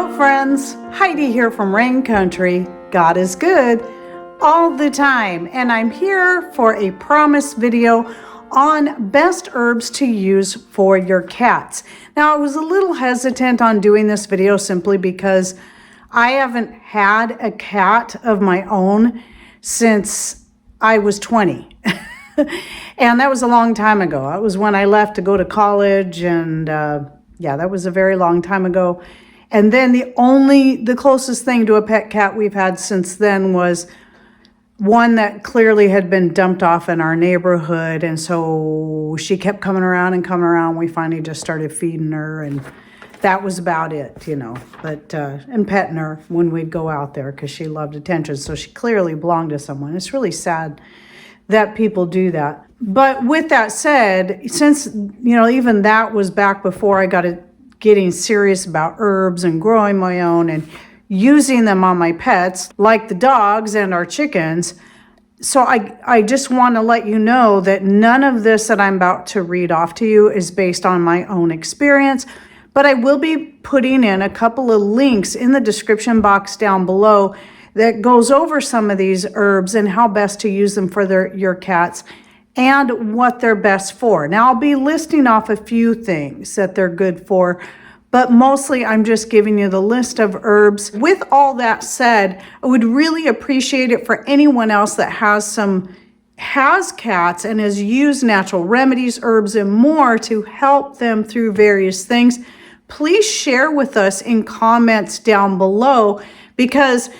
Hello friends, Heidi here from Rain Country. God is good all the time, and I'm here for a promise video on best herbs to use for your cats. Now I was a little hesitant on doing this video simply because I haven't had a cat of my own since I was 20. And that was a long time ago. It was when I left to go to college, and yeah, that was a very long time ago. And then the closest thing to a pet cat we've had since then was one that clearly had been dumped off in our neighborhood. And so she kept coming around and coming around. We finally just started feeding her, and that was about it, you know. But, and petting her when we'd go out there because she loved attention. So she clearly belonged to someone. It's really sad that people do that. But with that said, since, you know, even that was back before I got getting serious about herbs and growing my own and using them on my pets, like the dogs and our chickens. So I just want to let you know that none of this that I'm about to read off to you is based on my own experience, but I will be putting in a couple of links in the description box down below that goes over some of these herbs and how best to use them for your cats and what they're best for. Now, I'll be listing off a few things that they're good for, but mostly I'm just giving you the list of herbs. With all that said, I would really appreciate it for anyone else that has cats and has used natural remedies, herbs, and more to help them through various things. Please share with us in comments down below, because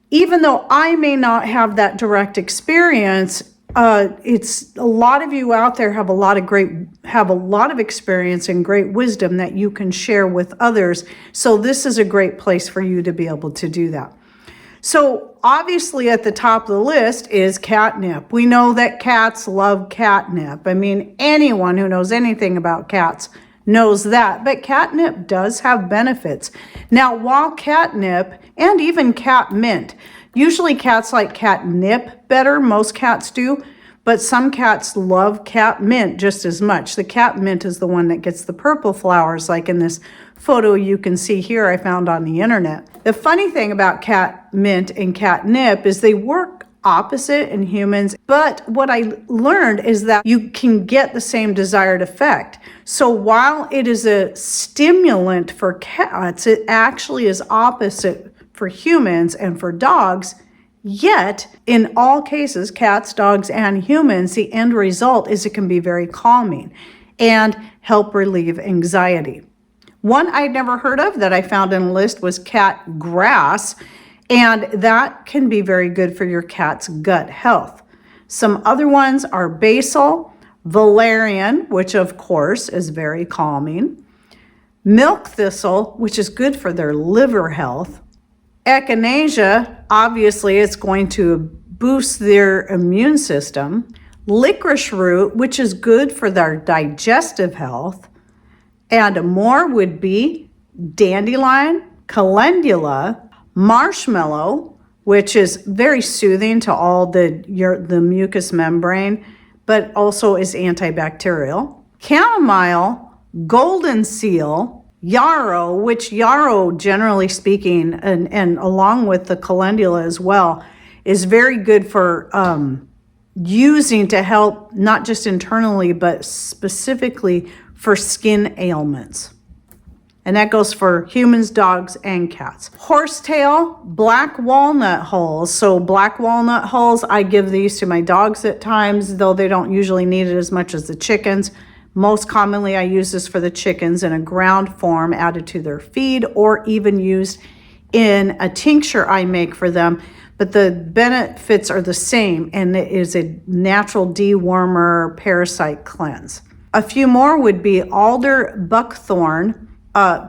even though I may not have that direct experience, it's a lot of you out there have a lot of experience and great wisdom that you can share with others. So this is a great place for you to be able to do that. So obviously at the top of the list is catnip. We know that cats love catnip. I mean, anyone who knows anything about cats knows that, but catnip does have benefits. Now, while catnip and even cat mint, usually cats like catnip better, most cats do, but some cats love cat mint just as much. The cat mint is the one that gets the purple flowers, like in this photo you can see here I found on the internet. The funny thing about cat mint and catnip is they work opposite in humans, but what I learned is that you can get the same desired effect. So while it is a stimulant for cats, it actually is opposite for humans and for dogs. Yet in all cases, cats, dogs, and humans, the end result is it can be very calming and help relieve anxiety. One I'd never heard of that I found in a list was cat grass, and that can be very good for your cat's gut health. Some other ones are basil, valerian, which of course is very calming, milk thistle, which is good for their liver health, echinacea, obviously it's going to boost their immune system, licorice root, which is good for their digestive health, and more would be dandelion, calendula, marshmallow, which is very soothing to all the mucous membrane, but also is antibacterial, chamomile, golden seal, yarrow, which yarrow, generally speaking, and along with the calendula as well, is very good for using to help not just internally, but specifically for skin ailments. And that goes for humans, dogs, and cats. Horsetail, black walnut hulls. So black walnut hulls, I give these to my dogs at times, though they don't usually need it as much as the chickens. Most commonly, I use this for the chickens in a ground form added to their feed, or even used in a tincture I make for them. But the benefits are the same, and it is a natural dewormer parasite cleanse. A few more would be alder, buckthorn,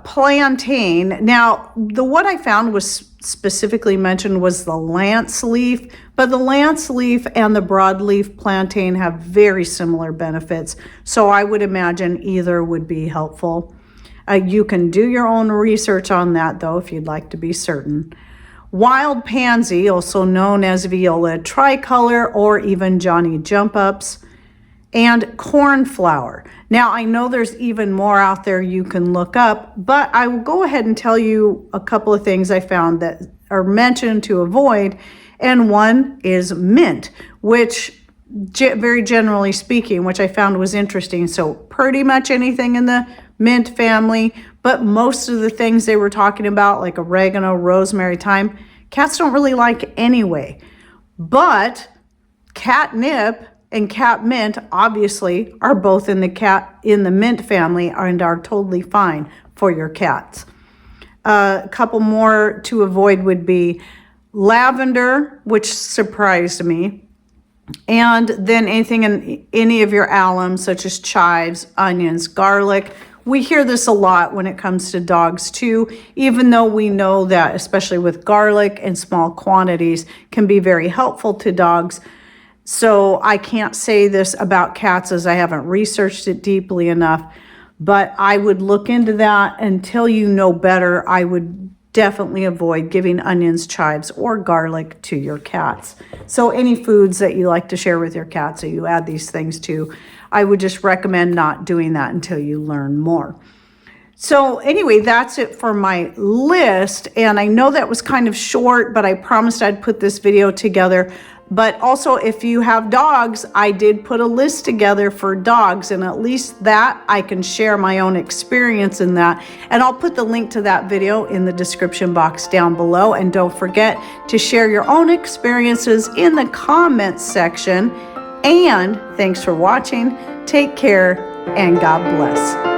plantain. Now, what I found was specifically mentioned was the lance leaf, but the lance leaf and the broadleaf plantain have very similar benefits. So I would imagine either would be helpful. You can do your own research on that though, if you'd like to be certain. Wild pansy, also known as viola tricolor or even Johnny jump ups. and corn flour. Now, I know there's even more out there you can look up, but I will go ahead and tell you a couple of things I found that are mentioned to avoid. And one is mint, which very generally speaking, which I found was interesting. So pretty much anything in the mint family, but most of the things they were talking about, like oregano, rosemary, thyme, cats don't really like anyway. But catnip and catmint obviously are both in the mint family and are totally fine for your cats. A couple more to avoid would be lavender, which surprised me. And then anything in any of your alums, such as chives, onions, garlic. We hear this a lot when it comes to dogs too, even though we know that, especially with garlic in small quantities, can be very helpful to dogs. So I can't say this about cats as I haven't researched it deeply enough, but I would look into that. Until you know better, I would definitely avoid giving onions, chives, or garlic to your cats. So any foods that you like to share with your cats that you add these things to, I would just recommend not doing that until you learn more. So anyway, that's it for my list. And I know that was kind of short, but I promised I'd put this video together. But also, if you have dogs, I did put a list together for dogs, and at least that I can share my own experience in that. And I'll put the link to that video in the description box down below. And don't forget to share your own experiences in the comments section. And thanks for watching. Take care and God bless.